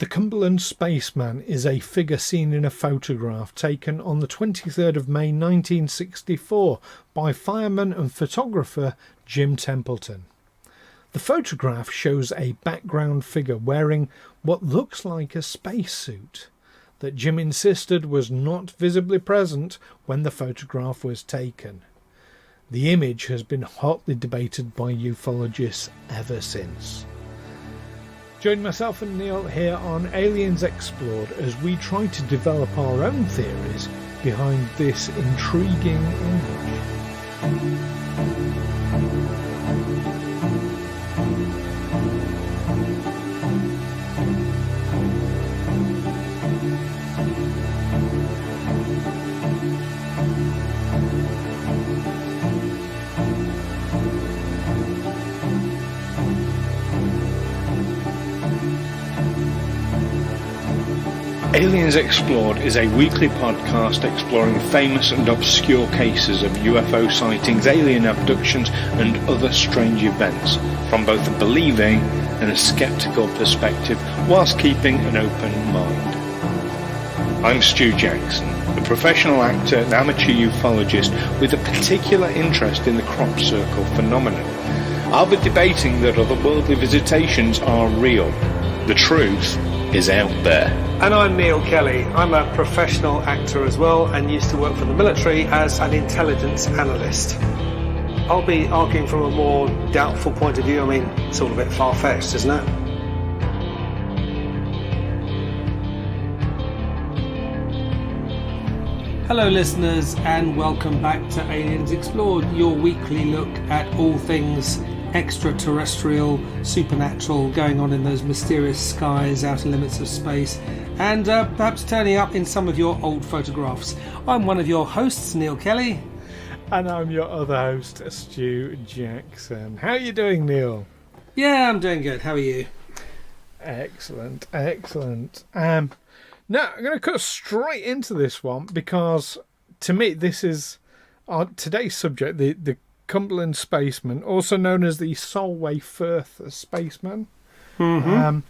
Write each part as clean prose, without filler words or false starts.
The Cumberland Spaceman is a figure seen in a photograph taken on the 23rd of May 1964 by fireman and photographer Jim Templeton. The photograph shows a background figure wearing what looks like a spacesuit that Jim insisted was not visibly present when the photograph was taken. The image has been hotly debated by ufologists ever since. Join myself and Neil here on Aliens Explored as we try to develop our own theories behind this intriguing image. Aliens Explored is a weekly podcast exploring famous and obscure cases of UFO sightings, alien abductions and other strange events from both a believing and a sceptical perspective whilst keeping an open mind. I'm Stu Jackson, a professional actor and amateur ufologist with a particular interest in the crop circle phenomenon. I'll be debating that otherworldly visitations are real. The truth is out there. And I'm Neil Kelly. I'm a professional actor as well and used to work for the military as an intelligence analyst. I'll be arguing from a more doubtful point of view. I mean, it's all a bit far-fetched, isn't it? Hello listeners and welcome back to Aliens Explored, your weekly look at all things extraterrestrial, supernatural, going on in those mysterious skies, outer limits of space, and perhaps turning up in some of your old photographs. I'm one of your hosts, Neil Kelly. And I'm your other host, Stu Jackson. How are you doing, Neil? Yeah, I'm doing good. How are you? Excellent, excellent. Now, I'm going to cut straight into this one because, to me, this is our today's subject, the Cumberland Spaceman, also known as the Solway Firth Spaceman. Mm-hmm.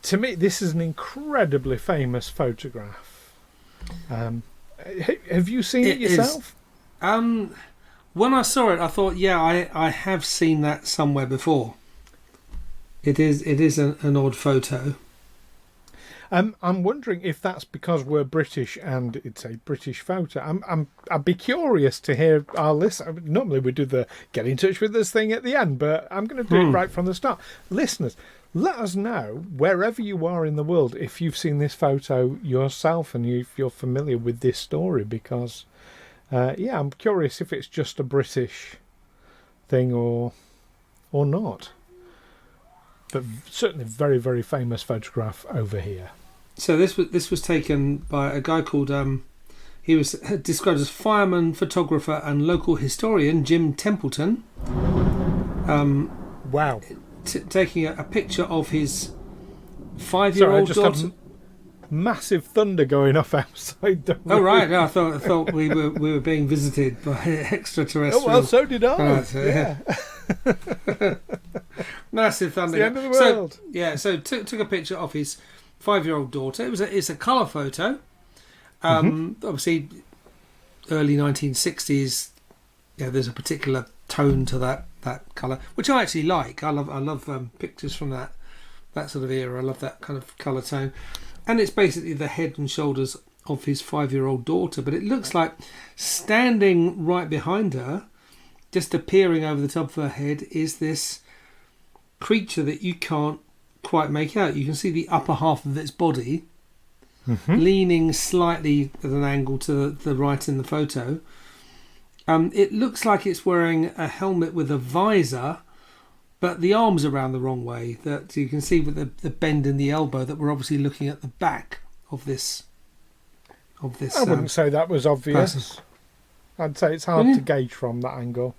To me, this is an incredibly famous photograph. Have you seen it yourself? When I saw it, I thought, yeah, I have seen that somewhere before. It is an odd photo. I'm wondering if that's because we're British and it's a British photo. I'd be curious to hear our listeners. Normally we do the get in touch with us thing at the end, but I'm going to do it right from the start. Listeners, let us know wherever you are in the world if you've seen this photo yourself and if you're familiar with this story, because I'm curious if it's just a British thing or not. But certainly very, very famous photograph over here. So this was taken by a guy called he was described as fireman, photographer, and local historian Jim Templeton. Wow! Taking a picture of his 5-year-old daughter. Massive thunder going off outside. Oh right! No, I thought we were being visited by extraterrestrials. Oh well, so did I. Right, yeah. Massive thunder. It's the end of the world. So took a picture of his 5-year-old daughter. It's a colour photo. Obviously, early 1960s. Yeah, there's a particular tone to that colour, which I actually like. I love pictures from that sort of era. I love that kind of colour tone. And it's basically the head and shoulders of his 5-year-old daughter. But it looks like standing right behind her, just appearing over the top of her head, is this creature that you can't quite make out. You can see the upper half of its body leaning slightly at an angle to the right in the photo. It looks like it's wearing a helmet with a visor, but the arms are around the wrong way. That you can see with the bend in the elbow that we're obviously looking at the back of this. I wouldn't say that was obvious. Person. I'd say it's hard to gauge from that angle.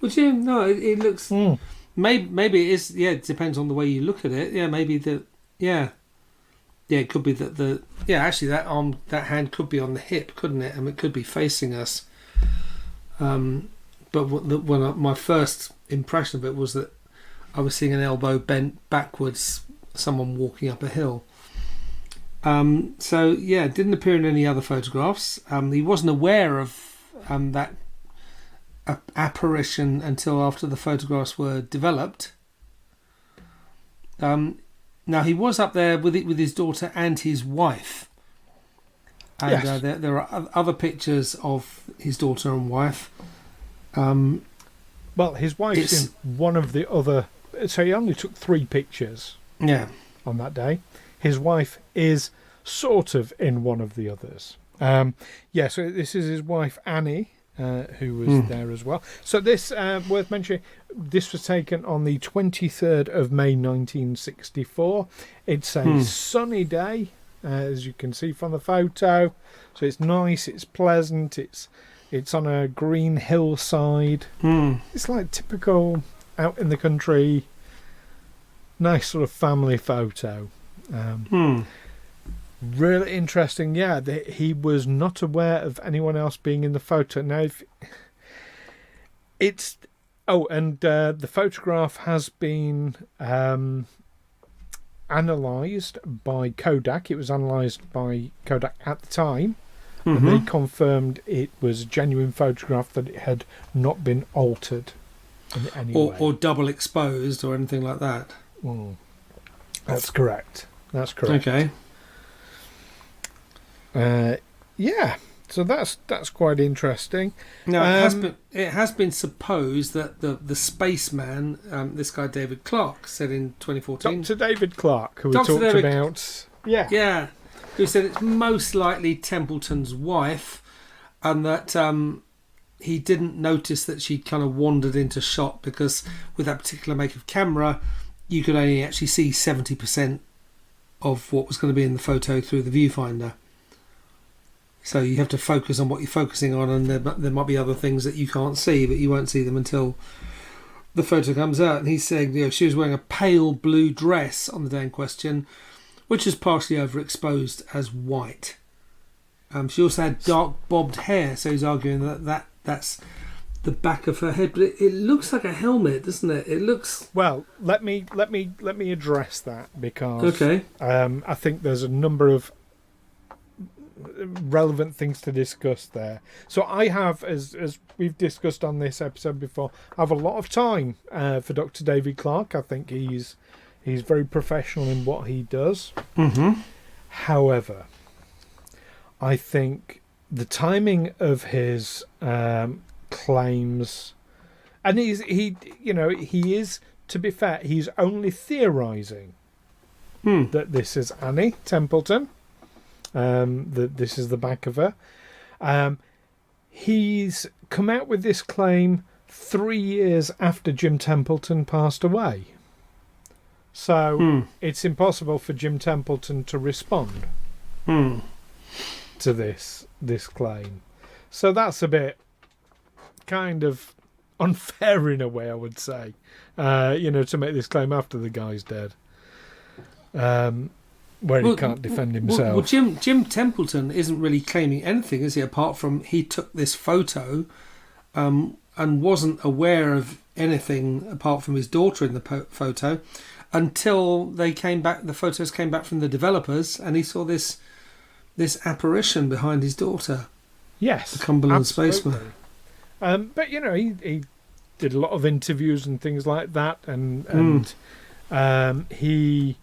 Would you? No, it looks. Maybe it is. Yeah, it depends on the way you look at it. Yeah, maybe the. Yeah, it could be that actually that arm, that hand could be on the hip, couldn't it? And it could be facing us. But my first impression of it was that I was seeing an elbow bent backwards someone walking up a hill. Didn't appear in any other photographs. He wasn't aware of that apparition until after the photographs were developed. Now he was up there with his daughter and his wife, and yes. There are other pictures of his daughter and wife. Well, his wife's in one of the other. So he only took 3 pictures. Yeah. On that day, his wife is sort of in one of the others. So this is his wife Annie, who was there as well. So this, worth mentioning, this was taken on the 23rd of May 1964. It's a sunny day, as you can see from the photo. So it's nice, it's pleasant, it's on a green hillside. It's like typical out in the country, nice sort of family photo. Really interesting. Yeah, he was not aware of anyone else being in the photo. Now, the photograph has been analysed by Kodak. It was analysed by Kodak at the time, and they confirmed it was a genuine photograph, that it had not been altered in any way. Or double exposed or anything like that. That's correct. Okay. So that's quite interesting. Now it has been supposed that the spaceman, this guy David Clark, said in 2014. Dr. David Clark, who we talked about. Yeah. Who said it's most likely Templeton's wife, and that he didn't notice that she'd kind of wandered into shot, because with that particular make of camera, you could only actually see 70% of what was going to be in the photo through the viewfinder. So you have to focus on what you're focusing on, and there might be other things that you can't see, but you won't see them until the photo comes out. And he's saying, she was wearing a pale blue dress on the day in question, which is partially overexposed as white. She also had dark bobbed hair, so he's arguing that's the back of her head, but it looks like a helmet, doesn't it? It looks. Well, let me address that, because I think there's a number of relevant things to discuss there. So I have, as we've discussed on this episode before, I have a lot of time for Dr. David Clark. I think he's very professional in what he does. However, I think the timing of his claims, and he is, to be fair, he's only theorising that this is Annie Templeton. That this is the back of her. He's come out with this claim 3 years after Jim Templeton passed away. So it's impossible for Jim Templeton to respond to this claim. So that's a bit kind of unfair in a way, I would say, to make this claim after the guy's dead. Where he can't defend himself. Well, Jim Templeton isn't really claiming anything, is he? Apart from he took this photo, and wasn't aware of anything apart from his daughter in the photo, until they came back. The photos came back from the developers, and he saw this apparition behind his daughter. Yes, the Cumberland Spaceman. But he did a lot of interviews and things like that, and he,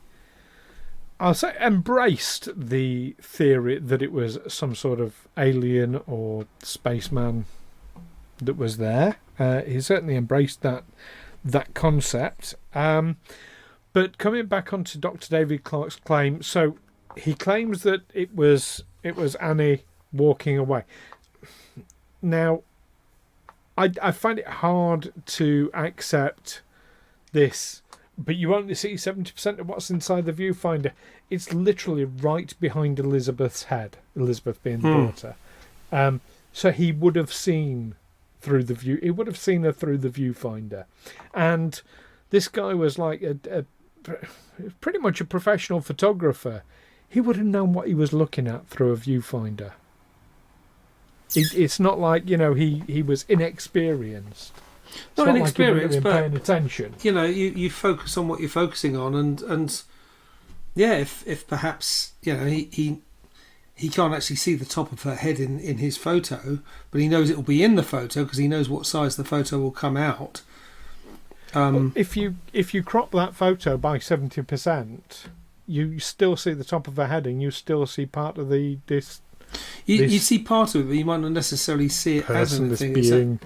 I'll say, embraced the theory that it was some sort of alien or spaceman that was there. He certainly embraced that concept. But coming back onto Dr. David Clark's claim, so he claims that it was Annie walking away. Now, I find it hard to accept this, but you only see 70% of what's inside the viewfinder. It's literally right behind Elizabeth's head, Elizabeth being the daughter. So he would have seen through the view. He would have seen her through the viewfinder, and this guy was like a pretty much a professional photographer. He would have known what he was looking at through a viewfinder. It's not like he was inexperienced. Not inexperienced, like, but paying attention. You focus on what you're focusing on, and Yeah, if perhaps he can't actually see the top of her head in his photo, but he knows it will be in the photo because he knows what size the photo will come out. If you crop that photo by 70%, you still see the top of her head, and you still see part of this. You see part of it, but you might not necessarily see it as anything. Being.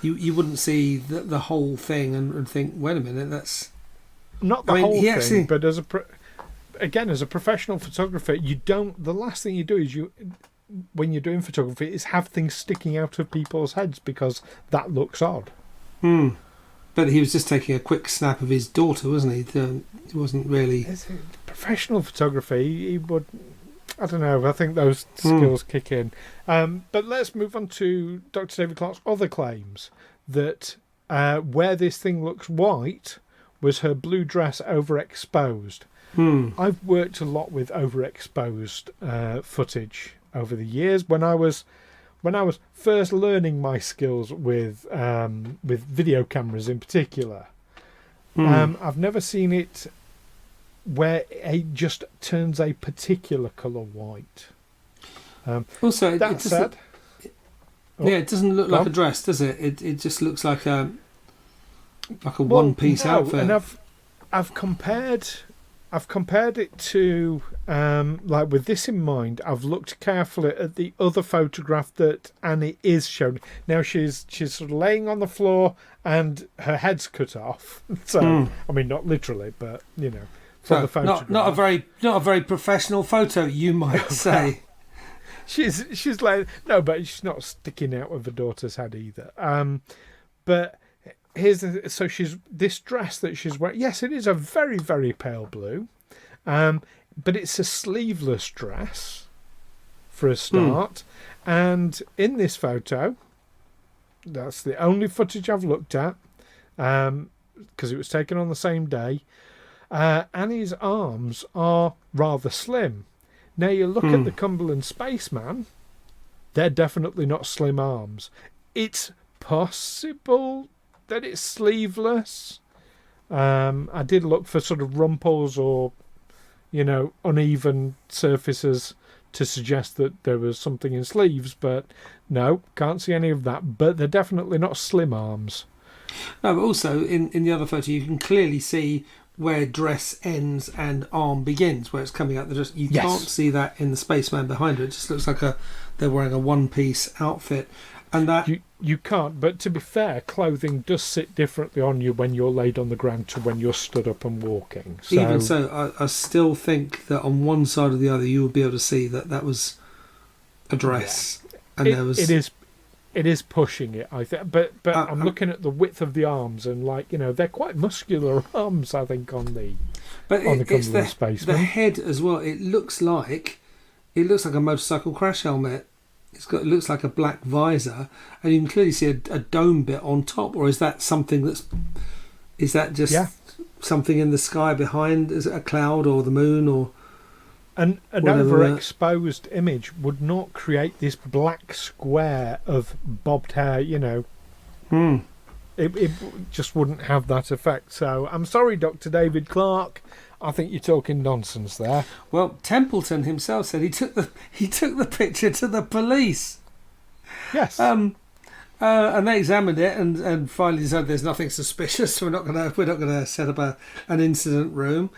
You wouldn't see the whole thing and think, wait a minute, that's not the whole thing. But as a professional photographer, the last thing you do is when you're doing photography is have things sticking out of people's heads, because that looks odd. But he was just taking a quick snap of his daughter, wasn't he? He wasn't really professional photography. He would. I don't know. I think those skills kick in. But let's move on to Dr. David Clarke's other claims that where this thing looks white was her blue dress overexposed. I've worked a lot with overexposed footage over the years. When I was first learning my skills with video cameras in particular, I've never seen it where it just turns a particular colour white. Also, that it said, it doesn't look like a dress, does it? It just looks like a one-piece outfit. And I've compared it to like with this in mind. I've looked carefully at the other photograph that Annie is shown. Now she's sort of laying on the floor and her head's cut off. So I mean, not literally, but from the photograph. Not a very professional photo, you might say. She's like but she's not sticking out of her daughter's head either. But she's this dress that she's wearing. Yes, it is a very, very pale blue, but it's a sleeveless dress for a start. And in this photo, that's the only footage I've looked at, because it was taken on the same day. Annie's arms are rather slim. Now you look at the Cumberland Spaceman, they're definitely not slim arms. It's possible that it's sleeveless. I did look for sort of rumples or uneven surfaces to suggest that there was something in sleeves, but no, can't see any of that. But they're definitely not slim arms. No, but also in the other photo you can clearly see where dress ends and arm begins, where it's coming out the dress. You can't see that in the spaceman behind her. It just looks like they're wearing a one-piece outfit. And that you can't, but to be fair, clothing does sit differently on you when you're laid on the ground to when you're stood up and walking. So, even so, I still think that on one side or the other you would be able to see that was a dress, and there was. It is pushing it, I think, but I'm looking at the width of the arms, and they're quite muscular arms, I think, on the Cumberland Spaceman. The head as well. It looks like a motorcycle crash helmet. It looks like a black visor, and you can clearly see a dome bit on top. Or is that something is that just something in the sky behind? Is it a cloud or the moon or? An overexposed image would not create this black square of bobbed hair, It just wouldn't have that effect. So I'm sorry, Dr. David Clarke. I think you're talking nonsense there. Well, Templeton himself said he took the picture to the police. Yes. And they examined it and finally said there's nothing suspicious. So we're not gonna set up an incident room.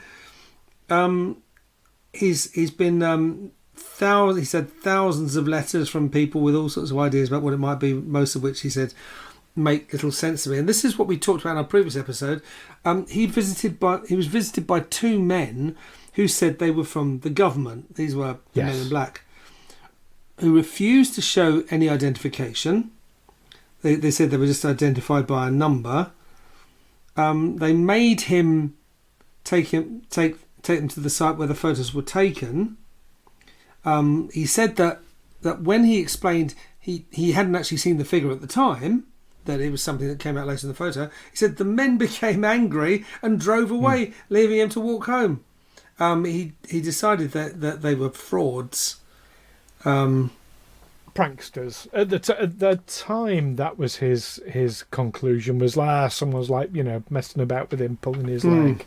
He's been thousands of letters from people with all sorts of ideas about what it might be, most of which he said make little sense to me. And this is what we talked about in our previous episode. He was visited by two men who said they were from the government. These were the men in black, who refused to show any identification. They said they were just identified by a number. They made him take them to the site where the photos were taken. He said that when he explained he hadn't actually seen the figure at the time, that it was something that came out later in the photo. He said the men became angry and drove away, leaving him to walk home. He decided that they were frauds. Pranksters. At the time, that was his conclusion, was someone was messing about with him, pulling his leg.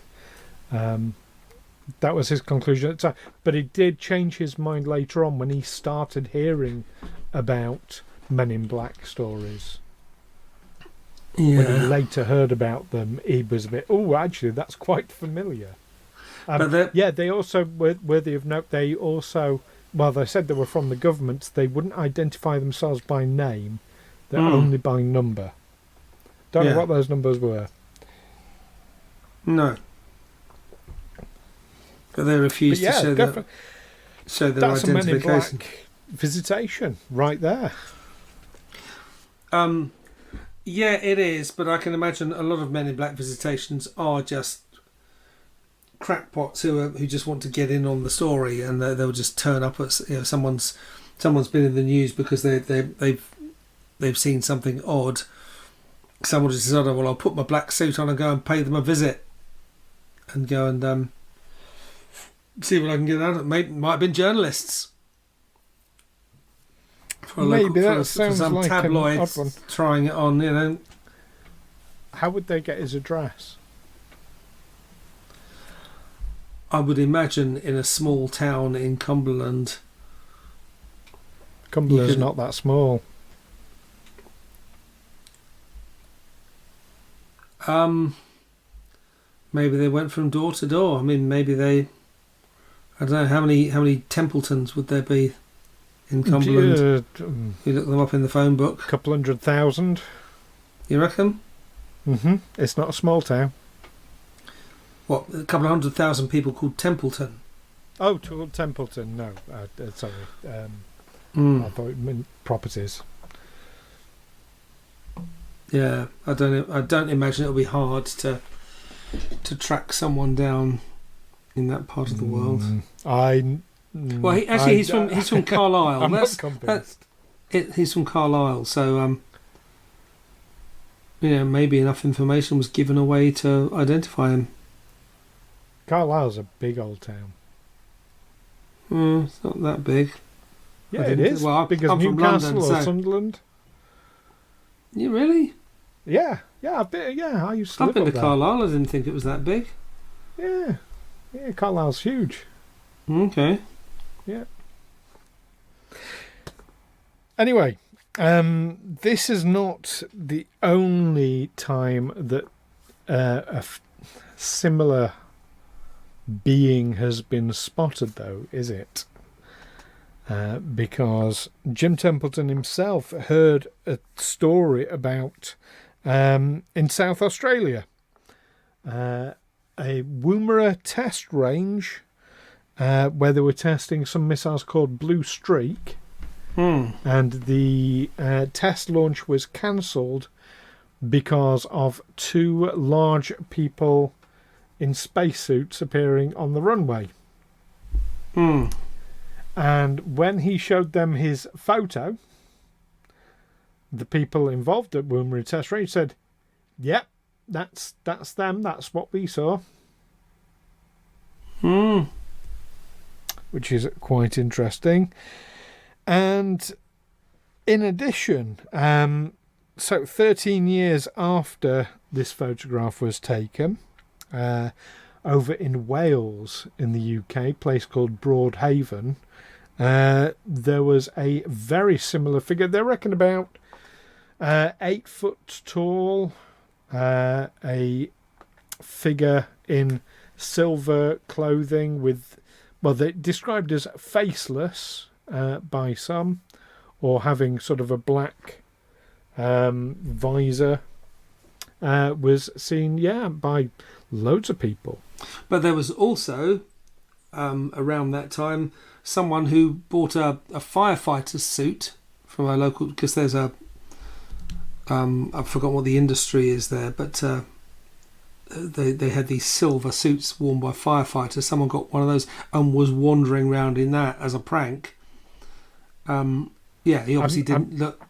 That was his conclusion at the time. But he did change his mind later on when he started hearing about Men in Black stories. Yeah. When he later heard about them, he was a bit, oh, actually, that's quite familiar. But they also, worthy of note, they also, well, they said they were from the government. They wouldn't identify themselves by name. They're only by number. Don't know what those numbers were. No. But they refused to show their that's identification. a Men in Black visitation right there. Yeah, it is, but I can imagine a lot of Men in Black visitations are just crackpots who just want to get in on the story, and they'll just turn up at someone's been in the news because they've seen something odd. Someone just said, "Oh, well, I'll put my black suit on and go and pay them a visit, and go and see what I can get out of it." Might have been journalists. Maybe that sounds some like tabloid an odd one. Trying it on, How would they get his address? I would imagine in a small town in Cumberland. Cumberland's not that small. Maybe they went from door to door. I mean, maybe they. I don't know how many Templetons would there be in Cumberland. You look them up in the phone book. 200,000. You reckon? It's not a small town. What, a couple of 100,000 people called Templeton? Oh, Templeton. No, sorry. I thought it meant properties. Yeah, I don't imagine it'll be hard to track someone down in that part of the world. He's from Carlisle. I'm not convinced. He's from Carlisle, so maybe enough information was given away to identify him. Carlisle's a big old town. It's not that big. Yeah, it is. Well, big as I'm from Newcastle London, or Sunderland. You really? Yeah, I used to I've live been up to there. Carlisle. I didn't think it was that big. Yeah, Carlisle's huge. Okay. Yeah. Anyway, this is not the only time that a similar being has been spotted, though, is it? Because Jim Templeton himself heard a story about in South Australia, a Woomera test range where they were testing some missiles called Blue Streak, and the test launch was cancelled because of two large people in spacesuits appearing on the runway. And when he showed them his photo, the people involved at Woomera Test Range said, "Yep, that's them. That's what we saw." Which is quite interesting. And in addition, so 13 years after this photograph was taken, over in Wales in the UK, a place called Broadhaven, there was a very similar figure. They reckon about 8 foot tall, a figure in silver clothing with, well, they described as faceless by some, or having sort of a black visor, was seen, by loads of people. But there was also, around that time, someone who bought a firefighter's suit from a local, because there's I've forgotten what the industry is there, but they had these silver suits worn by firefighters. Someone got one of those and was wandering around in that as a prank. He obviously didn't look.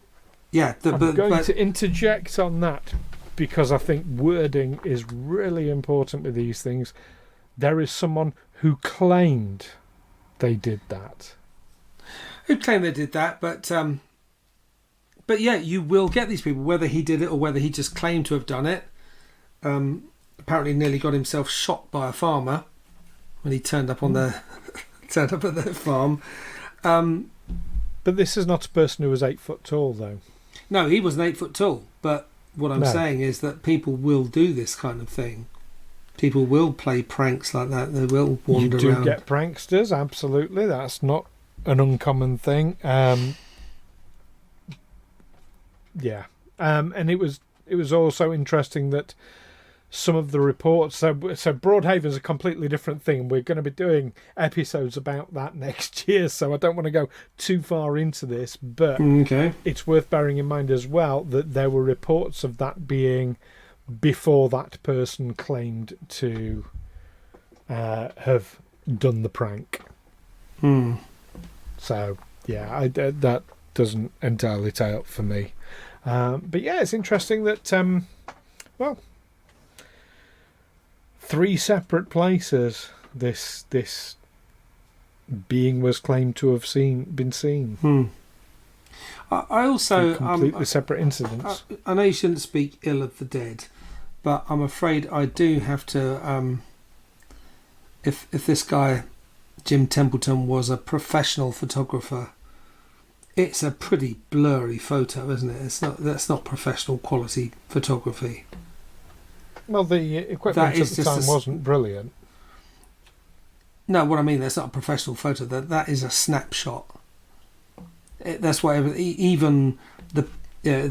Yeah, I'm going to interject on that because I think wording is really important with these things. There is someone who claimed they did that. Who claimed they did that, but yeah, you will get these people, whether he did it or whether he just claimed to have done it. Apparently nearly got himself shot by a farmer when he turned up on the turned up at the farm. But this is not a person who was 8 foot tall, though. No, he wasn't 8 foot tall. But what I'm saying is that people will do this kind of thing. People will play pranks like that. They will wander around. You do get pranksters, absolutely. That's not an uncommon thing. Yeah. And it was also interesting that some of the reports... So Broadhaven's a completely different thing. We're going to be doing episodes about that next year, so I don't want to go too far into this, but it's worth bearing in mind as well that there were reports of that being before that person claimed to have done the prank. So, yeah, that doesn't entirely tie up for me. But yeah, it's interesting that, 3 separate places this being was claimed to have been seen. I also... completely separate incidents. I know you shouldn't speak ill of the dead, but I'm afraid I do have to... if this guy, Jim Templeton, was a professional photographer, it's a pretty blurry photo, isn't it? That's not professional quality photography. Well, the equipment at the time wasn't brilliant. No, what I mean, that's not a professional photo. That is a snapshot. That's whatever. Even the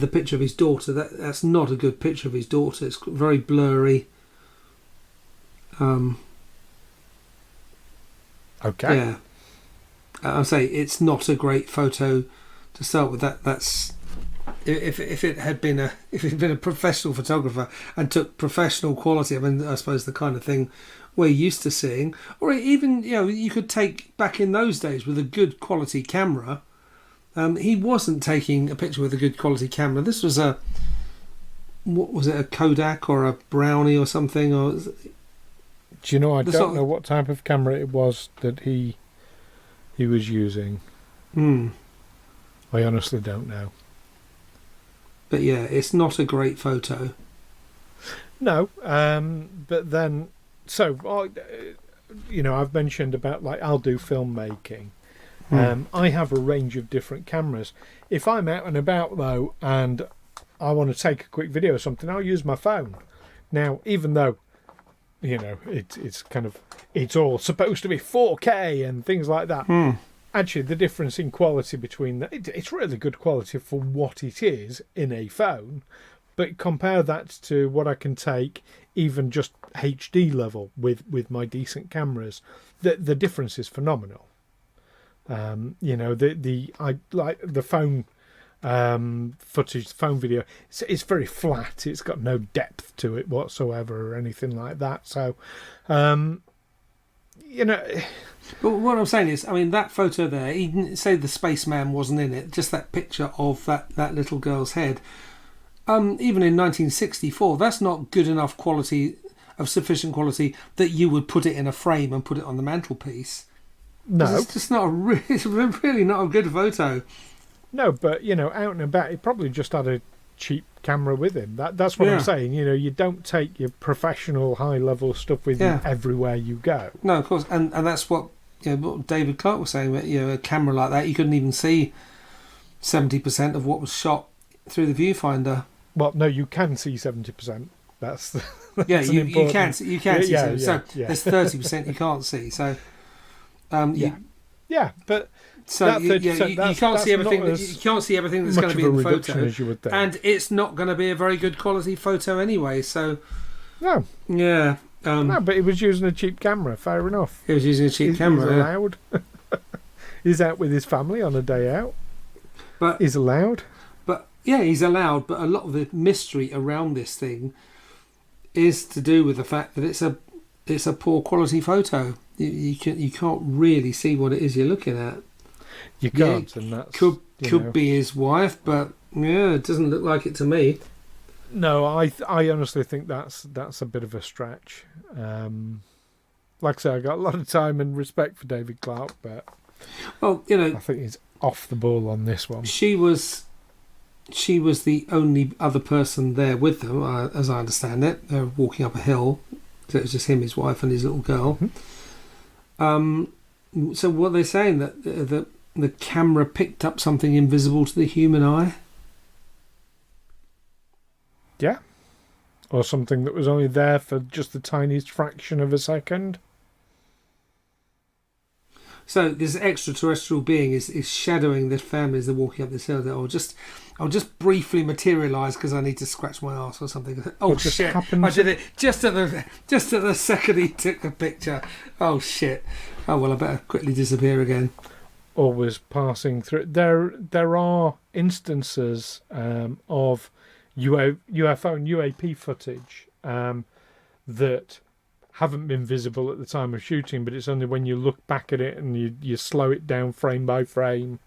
picture of his daughter. That's not a good picture of his daughter. It's very blurry. Okay. Yeah. I'll say it's not a great photo to start with. That's if it had been a professional photographer and took professional quality. I mean, I suppose the kind of thing we're used to seeing, or even you could take back in those days with a good quality camera. He wasn't taking a picture with a good quality camera. This was what was it, a Kodak or a Brownie or something? Or do you know? I don't know what type of camera it was that he was using. I honestly don't know. But yeah, it's not a great photo. No, but then, so I've mentioned about I'll do filmmaking. I have a range of different cameras. If I'm out and about though, and I want to take a quick video or something, I'll use my phone. Now, even though it's all supposed to be 4K and things like that. Actually, the difference in quality between it's really good quality for what it is in a phone, but compare that to what I can take even just HD level with my decent cameras. The difference is phenomenal. I like the phone footage, phone video. It's very flat. It's got no depth to it whatsoever or anything like that. So, But what I'm saying is, I mean, that photo there, he didn't say the spaceman wasn't in it, just that picture of that little girl's head. Even in 1964, that's not good enough quality, of sufficient quality, that you would put it in a frame and put it on the mantelpiece. No. It's just not it's really not a good photo. No, but, out and about, he probably just had a cheap camera with him. That's what I'm saying. You don't take your professional high-level stuff with you everywhere you go. No, of course, and that's what what David Clark was saying. That a camera like that, you couldn't even see 70% of what was shot through the viewfinder. Well, no, you can see 70%. That's you can see. So there's 30% you can't see. So but. So you can't see everything. You can't see everything that's going to be in the photo, as you would think. And it's not going to be a very good quality photo anyway. So no, no, but he was using a cheap camera. Fair enough. He was using a cheap camera. He's allowed. He's out with his family on a day out. But he's allowed. But he's allowed. But a lot of the mystery around this thing is to do with the fact that it's a poor quality photo. You can't really see what it is you're looking at. You can't, and that's could be his wife, but it doesn't look like it to me. No, I honestly think that's a bit of a stretch. Like I say, I got a lot of time and respect for David Clark, but I think he's off the ball on this one. She was the only other person there with them, as I understand it. They were walking up a hill, so it was just him, his wife, and his little girl. So what they're saying that the camera picked up something invisible to the human eye. Yeah. Or something that was only there for just the tiniest fraction of a second. So this extraterrestrial being is shadowing the family as they're walking up this hill. I'll just briefly materialise because I need to scratch my arse or something. Oh shit! I did it just at the second he took the picture. Oh shit! Oh well, I better quickly disappear again. Always passing through. There are instances of UFO and UAP footage that haven't been visible at the time of shooting, but it's only when you look back at it and you slow it down frame by frame,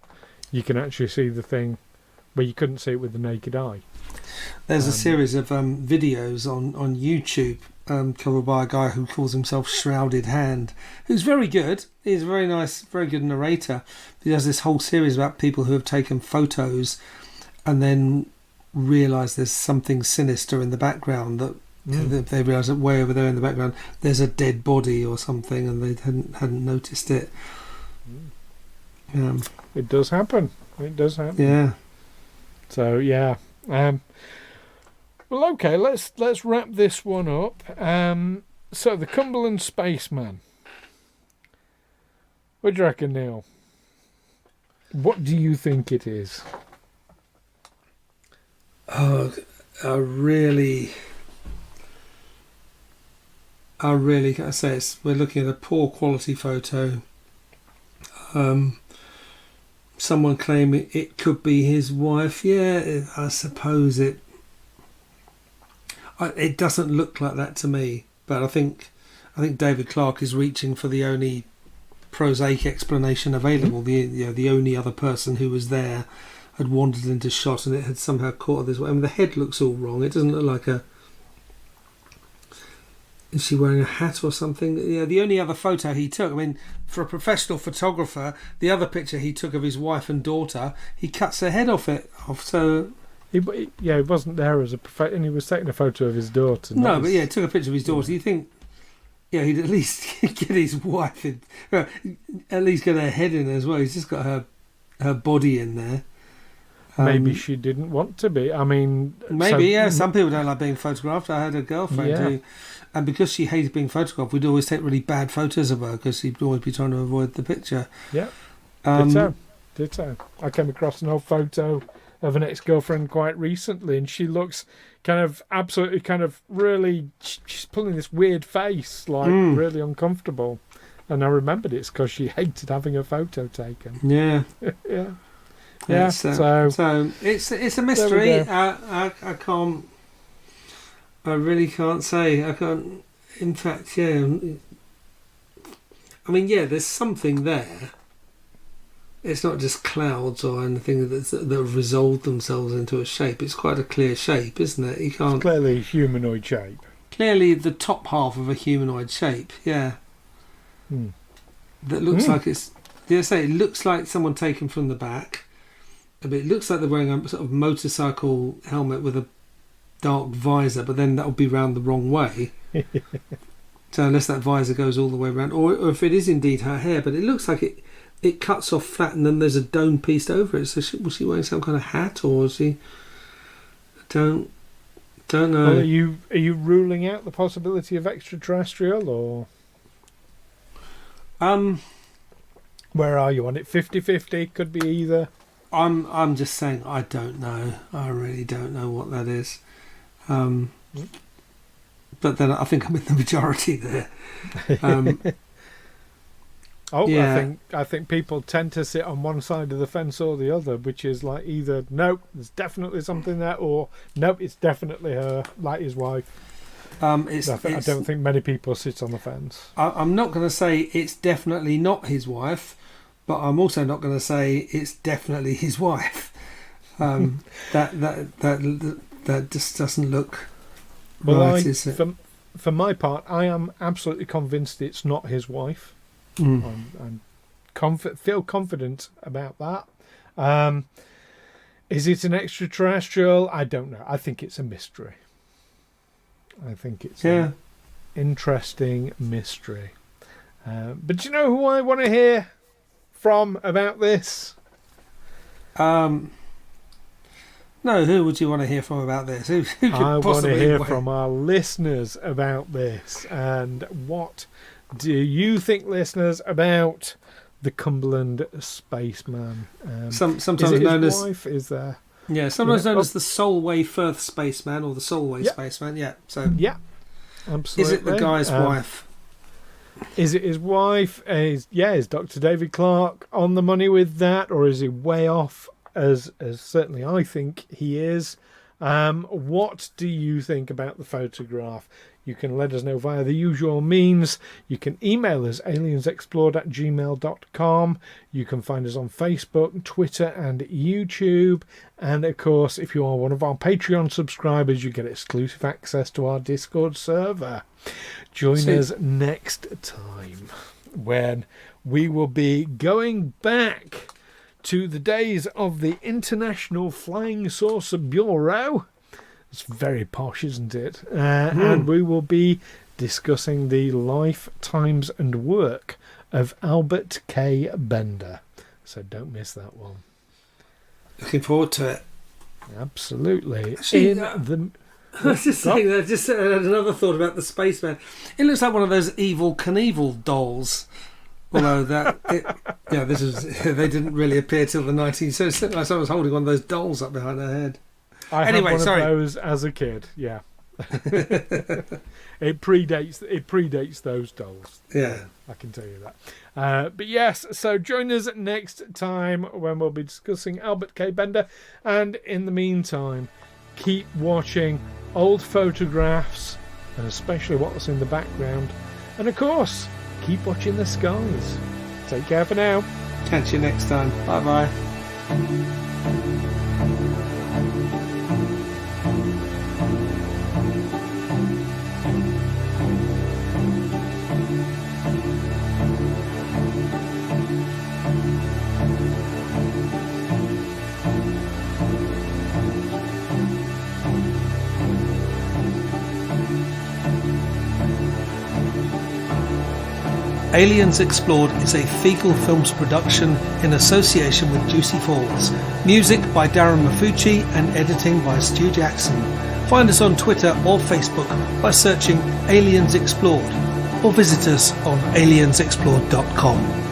you can actually see the thing where you couldn't see it with the naked eye. There's a series of videos on YouTube covered by a guy who calls himself Shrouded Hand, who's very good. He's a very nice, very good narrator. He does this whole series about people who have taken photos and then realise there's something sinister in the background that they realise that way over there in the background there's a dead body or something and they hadn't noticed it. It does happen. It does happen. Yeah. So yeah. Well, okay. Let's wrap this one up. So the Cumberland Spaceman. What do you reckon, Neil? What do you think it is? Oh, I really gotta say we're looking at a poor quality photo. Someone claiming it could be his wife. Yeah, I suppose it doesn't look like that to me. But I think David Clarke is reaching for the only prosaic explanation available. The only other person who was there had wandered into shot and it had somehow caught her this way. I mean, the head looks all wrong. It doesn't look like a... Is she wearing a hat or something? Yeah, the only other photo he took, I mean, for a professional photographer, the other picture he took of his wife and daughter, he cuts her head off. So He wasn't there as a and he was taking a photo of his daughter. No, but yeah, he took a picture of his daughter. You think, yeah, he'd at least get his wife in, at least get her head in as well. He's just got her body in there. Maybe she didn't want to be. I mean, maybe, yeah. Some people don't like being photographed. I had a girlfriend who, and because she hated being photographed, we'd always take really bad photos of her because she'd always be trying to avoid the picture. Yeah. Ditto. I came across an old photo of an ex-girlfriend quite recently, and she looks kind of absolutely really, she's pulling this weird face, like really uncomfortable. And I remembered it's because she hated having her photo taken. Yeah. Yeah. Yeah, so it's a mystery. I can't. I really can't say. I can't. In fact, yeah. I mean, yeah. There's something there. It's not just clouds or anything that have resolved themselves into a shape. It's quite a clear shape, isn't it? You can't. It's clearly a humanoid shape. Clearly, the top half of a humanoid shape. Yeah. That looks like it's. Did I say it looks like someone taken from the back? But it looks like they're wearing a sort of motorcycle helmet with a dark visor, but then that'll be round the wrong way. So unless that visor goes all the way around, or if it is indeed her hair, but it looks like it cuts off flat and then there's a dome piece over it. So was she wearing some kind of hat, or was she? Don't know. Well, are you ruling out the possibility of extraterrestrial, or? Where are you on it? 50-50? Could be either. I'm just saying I don't know. I really don't know what that is. But then I think I'm in the majority there. Yeah. I think people tend to sit on one side of the fence or the other, which is like either nope, there's definitely something there, or nope, it's definitely her, like his wife. I don't think many people sit on the fence. I'm not going to say it's definitely not his wife, but I'm also not going to say it's definitely his wife. That just doesn't look right, is it? For my part, I am absolutely convinced it's not his wife. I'm feel confident about that. Is it an extraterrestrial? I don't know. I think it's a mystery. I think it's an interesting mystery. But do you know who I want to hear from about this? No, who would you want to hear from about this? Who could I want to hear wait? from our listeners about this. And what do you think, listeners, about the Cumberland Spaceman? Sometimes known as wife? Is there? Yeah, sometimes known as the Solway Firth Spaceman or the Solway Spaceman. Yeah. So yeah, absolutely. Is it the guy's wife? Is it his wife? Is Dr. David Clarke on the money with that, or is he way off? As certainly I think he is. What do you think about the photograph? You can let us know via the usual means. You can email us aliensexplored@gmail.com. You can find us on Facebook, Twitter and YouTube. And of course, if you are one of our Patreon subscribers, you get exclusive access to our Discord server. Join us next time when we will be going back to the days of the International Flying Saucer Bureau. It's very posh, isn't it? And we will be discussing the life, times and work of Albert K. Bender. So don't miss that one. Looking forward to it. Absolutely. Actually, I was just saying that. Just another thought about the Spaceman. It looks like one of those Evel Knievel dolls. Although they didn't really appear till the 19th. So it's like someone was holding one of those dolls up behind her head. I had one of those as a kid. Yeah, it predates those dolls. Yeah, I can tell you that. But yes, so join us next time when we'll be discussing Albert K. Bender. And in the meantime, keep watching old photographs and especially what's in the background. And of course, keep watching the skies. Take care for now. Catch you next time. Bye bye. Aliens Explored is a Fecal Films production in association with Juicy Falls. Music by Darren Mafucci and editing by Stu Jackson. Find us on Twitter or Facebook by searching Aliens Explored or visit us on aliensexplored.com.